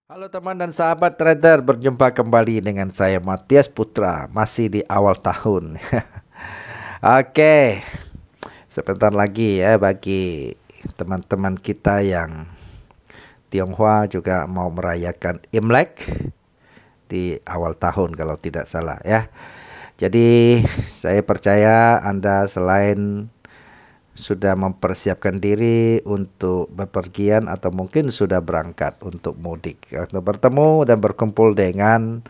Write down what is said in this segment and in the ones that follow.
Halo teman dan sahabat trader, berjumpa kembali dengan saya Matias Putra, masih di awal tahun. Oke, sebentar lagi ya bagi teman-teman kita yang Tionghoa juga mau merayakan Imlek di awal tahun kalau tidak salah ya. Jadi saya percaya Anda selain sudah mempersiapkan diri untuk bepergian atau mungkin sudah berangkat untuk mudik untuk bertemu dan berkumpul dengan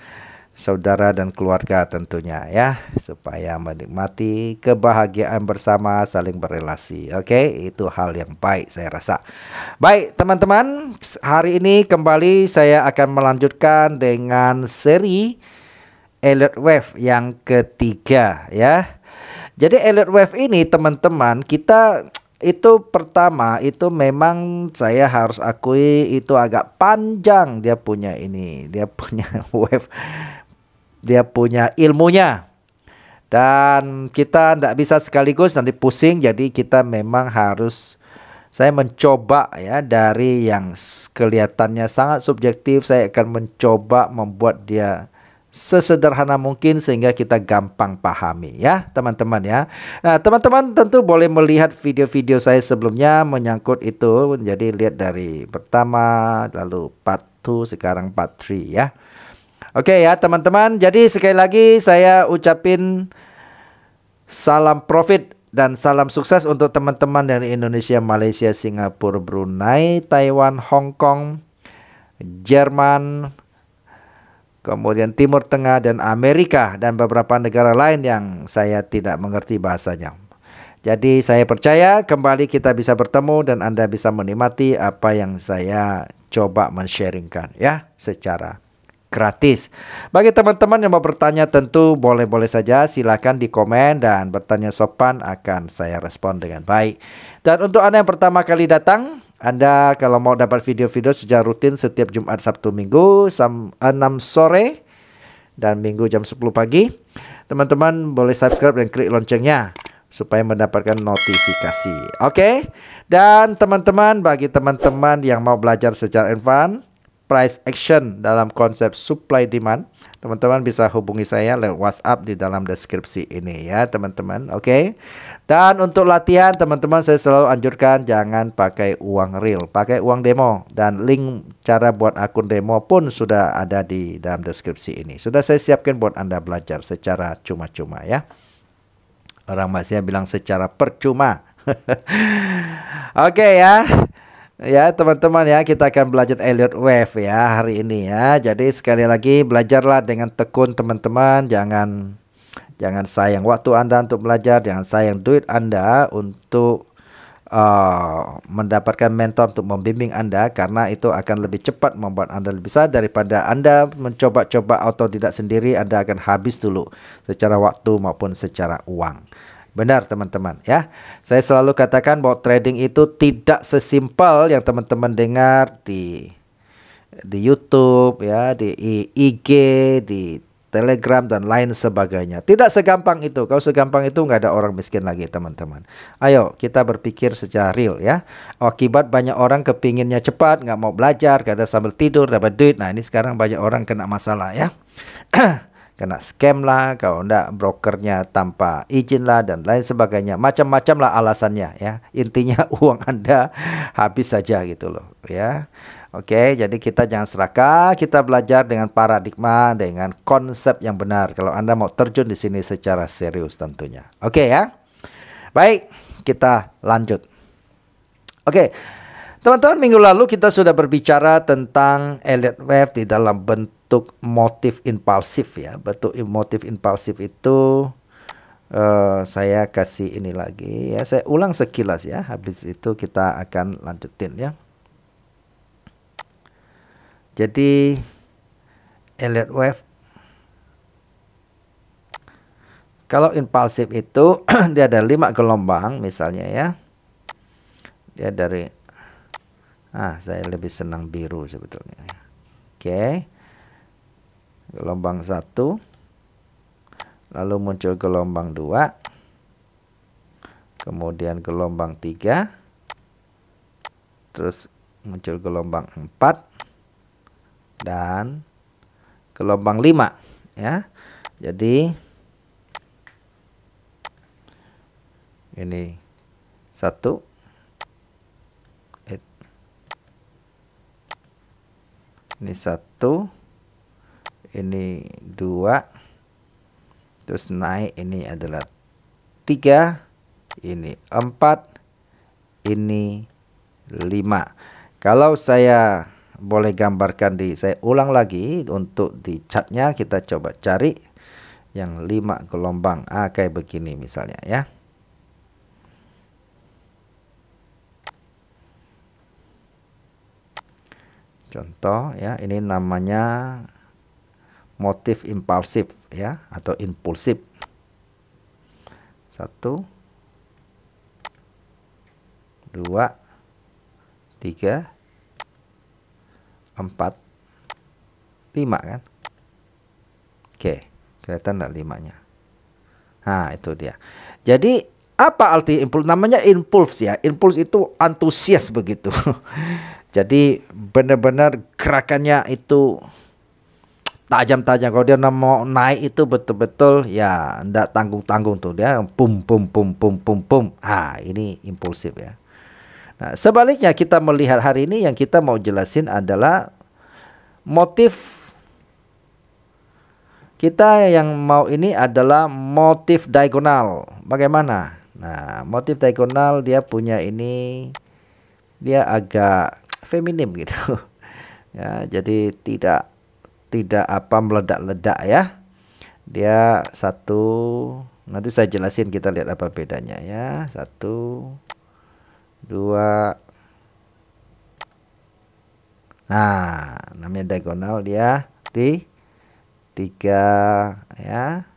saudara dan keluarga tentunya ya, supaya menikmati kebahagiaan bersama, saling berelasi. Oke, itu hal yang baik saya rasa. Baik teman-teman, hari ini kembali saya akan melanjutkan dengan seri Elliott Wave yang ketiga ya. Jadi Elliott Wave ini teman-teman, kita itu pertama itu memang saya harus akui itu agak panjang dia punya ini, dia punya wave, dia punya ilmunya. Dan kita tidak bisa sekaligus nanti pusing, jadi kita memang harus, saya mencoba ya dari yang kelihatannya sangat subjektif, saya akan mencoba membuat dia sesederhana mungkin sehingga kita gampang pahami ya teman-teman ya. Nah teman-teman tentu boleh melihat video-video saya sebelumnya menyangkut itu, jadi lihat dari pertama lalu part 2 sekarang part 3 ya. Oke ya teman-teman, jadi sekali lagi saya ucapin salam profit dan salam sukses untuk teman-teman dari Indonesia, Malaysia, Singapura, Brunei, Taiwan, Hong Kong, Jerman, kemudian Timur Tengah dan Amerika dan beberapa negara lain yang saya tidak mengerti bahasanya. Jadi saya percaya kembali kita bisa bertemu dan Anda bisa menikmati apa yang saya coba men-sharingkan ya secara gratis. Bagi teman-teman yang mau bertanya tentu boleh-boleh saja, silakan di komen dan bertanya sopan, akan saya respon dengan baik. Dan untuk Anda yang pertama kali datang, Anda kalau mau dapat video-video secara rutin setiap Jumat, Sabtu, Minggu 6 sore dan Minggu jam 10 pagi, teman-teman boleh subscribe dan klik loncengnya supaya mendapatkan notifikasi. Oke. Dan teman-teman, bagi teman-teman yang mau belajar secara advance price action dalam konsep supply demand, teman-teman bisa hubungi saya lewat WhatsApp di dalam deskripsi ini ya teman-teman. Oke. Dan untuk latihan teman-teman, saya selalu anjurkan jangan pakai uang real, pakai uang demo, dan link cara buat akun demo pun sudah ada di dalam deskripsi ini. Sudah saya siapkan buat Anda belajar secara cuma-cuma ya. Orang Malaysia bilang secara percuma. Oke ya. Ya teman-teman ya, kita akan belajar Elliott Wave ya hari ini ya. Jadi sekali lagi belajarlah dengan tekun teman-teman. Jangan sayang waktu Anda untuk belajar, jangan sayang duit Anda untuk mendapatkan mentor untuk membimbing Anda, karena itu akan lebih cepat membuat Anda lebih besar daripada Anda mencoba-coba otodidak sendiri. Anda akan habis dulu secara waktu maupun secara uang. Benar teman-teman ya. Saya selalu katakan bahwa trading itu tidak sesimpel yang teman-teman dengar di YouTube ya, di IG, di Telegram dan lain sebagainya. Tidak segampang itu. Kalau segampang itu nggak ada orang miskin lagi teman-teman. Ayo kita berpikir secara real ya. Akibat banyak orang kepinginnya cepat, nggak mau belajar, kata sambil tidur dapat duit. Nah ini sekarang banyak orang kena masalah ya. Kena scam lah, kalau enggak brokernya tanpa izin lah dan lain sebagainya. Macam-macam lah alasannya ya. Intinya uang Anda habis saja gitu loh ya. Oke, jadi kita jangan serakah, kita belajar dengan paradigma, dengan konsep yang benar. Kalau Anda mau terjun di sini secara serius tentunya. Oke ya. Baik, kita lanjut. Oke. Teman-teman, minggu lalu kita sudah berbicara tentang Elliott Wave di dalam bentuk motif impulsif ya. Bentuk motif impulsif itu saya kasih ini lagi ya. Saya ulang sekilas ya. Habis itu kita akan lanjutin ya. Jadi Elliott Wave, kalau impulsif itu dia ada 5 gelombang misalnya ya. Dia dari saya lebih senang biru sebetulnya. Oke. Gelombang 1. Lalu muncul gelombang 2. Kemudian gelombang 3. Terus muncul gelombang 4. dan gelombang 5 ya. Jadi ini 1, ini 1, ini 2, terus naik ini adalah 3, ini 4, ini 5. Kalau saya boleh gambarkan saya ulang lagi untuk di chartnya, kita coba cari yang 5 gelombang kayak begini misalnya ya. Contoh ya, ini namanya motif impulsif ya, atau impulsif. 1, 2, 3, 4, 5 kan. Oke, kelihatan enggak 5-nya? Nah, itu dia. Jadi apa arti impuls? Namanya impuls ya. Impuls itu antusias begitu. Jadi benar-benar gerakannya itu tajam-tajam. Kalau dia mau naik itu betul-betul ya enggak tanggung-tanggung tuh, dia pum pum pum pum pum pum. Ini impulsif ya. Nah, sebaliknya kita melihat hari ini yang kita mau jelasin adalah motif. Kita yang mau ini adalah motif diagonal. Bagaimana? Nah, motif diagonal dia punya ini, dia agak feminim gitu. Ya, jadi tidak apa meledak-ledak ya. Dia 1, nanti saya jelasin, kita lihat apa bedanya ya. 1, 2. Nah, namanya diagonal, dia di 3 ya.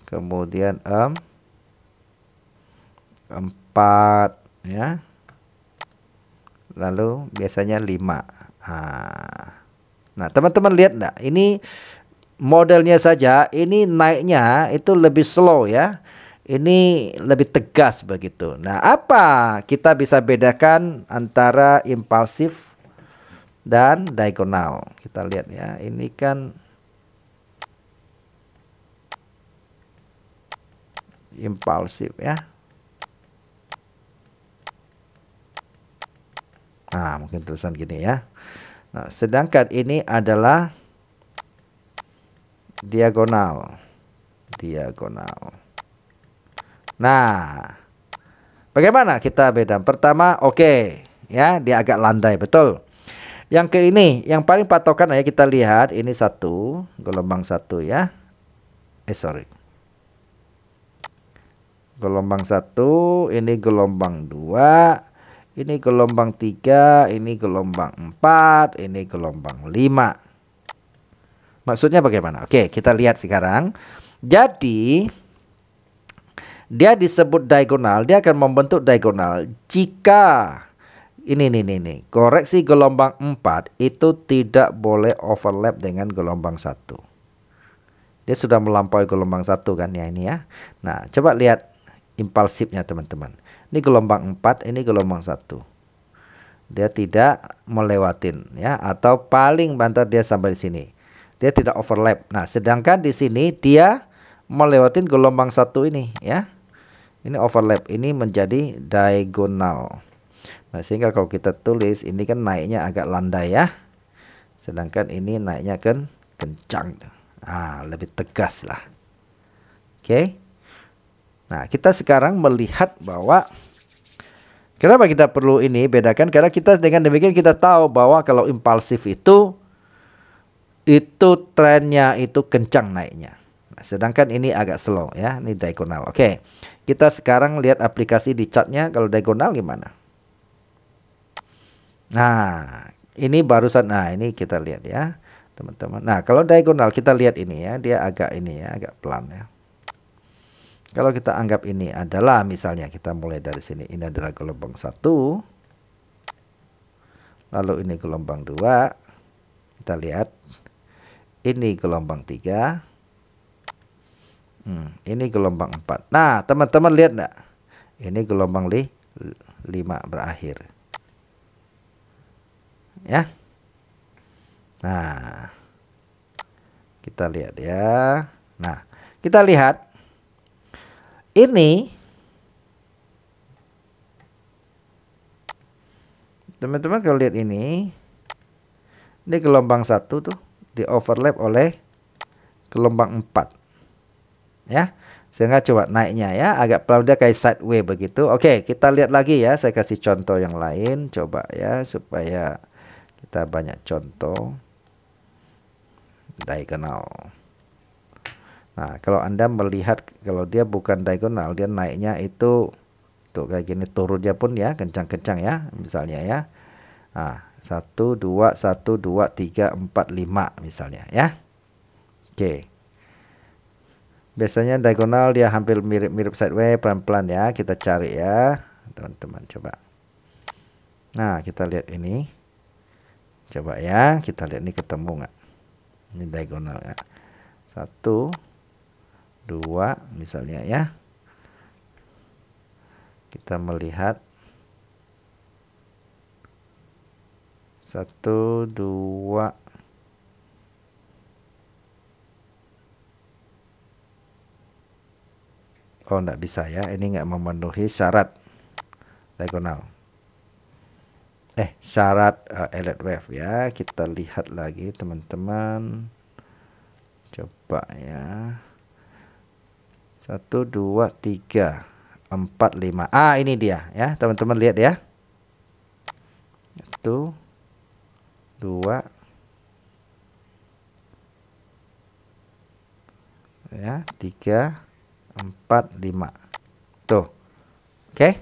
Kemudian 4 ya. Lalu biasanya 5. Nah, teman-teman lihat enggak? Ini modelnya saja, ini naiknya itu lebih slow ya. Ini lebih tegas begitu. Nah, apa kita bisa bedakan antara impulsif dan diagonal? Kita lihat ya. Ini kan impulsif ya. Nah, mungkin tulisan gini ya. Nah, sedangkan ini adalah diagonal. Diagonal. Nah, bagaimana kita beda? Pertama, oke, ya, dia agak landai, betul. Yang ke ini, yang paling patokan ya, kita lihat ini 1, gelombang 1 ya. Gelombang 1, ini gelombang 2. Ini gelombang 3, ini gelombang 4, ini gelombang 5. Maksudnya bagaimana? Oke, kita lihat sekarang. Jadi, dia disebut diagonal, dia akan membentuk diagonal jika ini koreksi gelombang 4 itu tidak boleh overlap dengan gelombang 1. Dia sudah melampaui gelombang 1 kan ya ini ya. Nah, coba lihat impulsifnya teman-teman. Ini gelombang 4, ini gelombang 1. Dia tidak melewatin ya, atau paling banter dia sampai di sini. Dia tidak overlap. Nah, sedangkan di sini dia melewatin gelombang 1 ini ya. Ini overlap, ini menjadi diagonal. Nah, sehingga kalau kita tulis ini kan naiknya agak landai ya. Sedangkan ini naiknya kan kencang. Lebih tegas lah. Oke. Nah, kita sekarang melihat bahwa kenapa kita perlu ini bedakan, karena kita dengan demikian kita tahu bahwa kalau impulsif itu trennya itu kencang naiknya. Nah, sedangkan ini agak slow ya, ini diagonal. Oke. Kita sekarang lihat aplikasi di chartnya kalau diagonal gimana. Nah, ini barusan, nah ini kita lihat ya teman-teman. Nah, kalau diagonal kita lihat ini ya, dia agak ini ya, agak pelan ya. Kalau kita anggap ini adalah misalnya kita mulai dari sini, ini adalah gelombang 1. Lalu ini gelombang 2. Kita lihat. Ini gelombang 3. Ini gelombang 4. Nah, teman-teman lihat enggak? Ini gelombang 5 berakhir. Ya. Nah, kita lihat ya. Nah, kita lihat ini, teman-teman kalau lihat ini gelombang 1 tuh di overlap oleh gelombang 4 ya, sehingga coba naiknya ya agak pelan, dia kayak sideways begitu. Oke, kita lihat lagi ya, saya kasih contoh yang lain coba ya, supaya kita banyak contoh diagonal. Nah, kalau Anda melihat kalau dia bukan diagonal, dia naiknya itu tuh kayak gini, turunnya pun ya kencang-kencang ya, misalnya ya. Nah, 1 2 1 2 3 4 5 misalnya ya. Oke. Biasanya diagonal dia hampir mirip-mirip sideways, pelan-pelan ya, kita cari ya, teman-teman coba. Nah, kita lihat ini. Coba ya, kita lihat ini ketemu nggak? Ini diagonal ya. 1 2 misalnya ya. Kita melihat 1 2 oh enggak bisa ya, ini nggak memenuhi syarat diagonal. Syarat Elliott wave ya. Kita lihat lagi teman-teman. Coba ya. 1 2 3 4 5. Ah, ini dia ya, teman-teman lihat ya. 1 2 ya, 3 4 5. Tuh. Oke.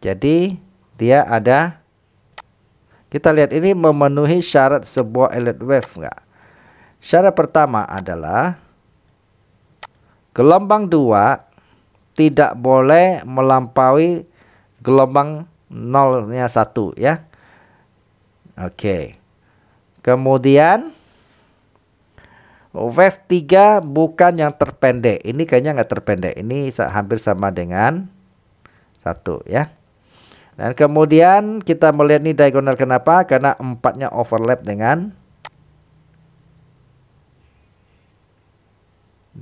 Jadi dia ada, kita lihat ini memenuhi syarat sebuah Elliott wave enggak? Syarat pertama adalah gelombang 2 tidak boleh melampaui gelombang nolnya 1 ya. Oke. Kemudian wave 3 bukan yang terpendek. Ini kayaknya nggak terpendek. Ini hampir sama dengan 1 ya. Dan kemudian kita melihat nih diagonal, kenapa? Karena 4-nya overlap dengan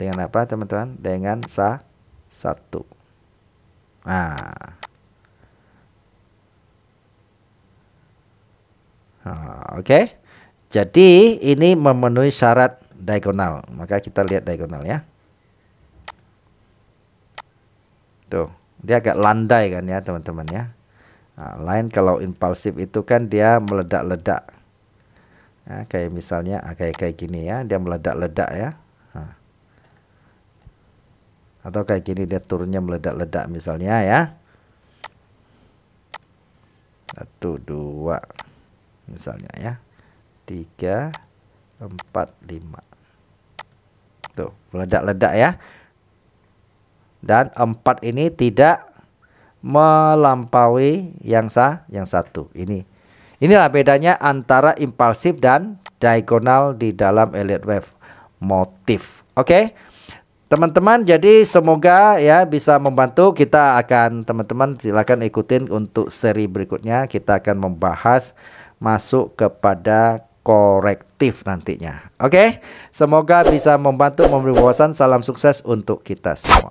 apa teman-teman? Dengan 1. Nah. Oke. Jadi ini memenuhi syarat diagonal. Maka kita lihat diagonal ya. Tuh, dia agak landai kan ya teman-teman ya. Nah, lain kalau impulsif itu kan dia meledak-ledak. Nah, kayak misalnya kayak gini ya, dia meledak-ledak ya. Nah. Atau kayak gini dia turunnya meledak-ledak misalnya ya. 1 2 misalnya ya. 3 4 5. Tuh, meledak-ledak ya. Dan 4 ini tidak melampaui yang 1. Inilah bedanya antara impulsif dan diagonal di dalam Elliott wave motif. Oke. Teman-teman, jadi semoga ya bisa membantu. Kita akan, teman-teman silakan ikutin untuk seri berikutnya. Kita akan membahas masuk kepada korektif nantinya. Oke. Semoga bisa membantu, memberi wawasan. Salam sukses untuk kita semua.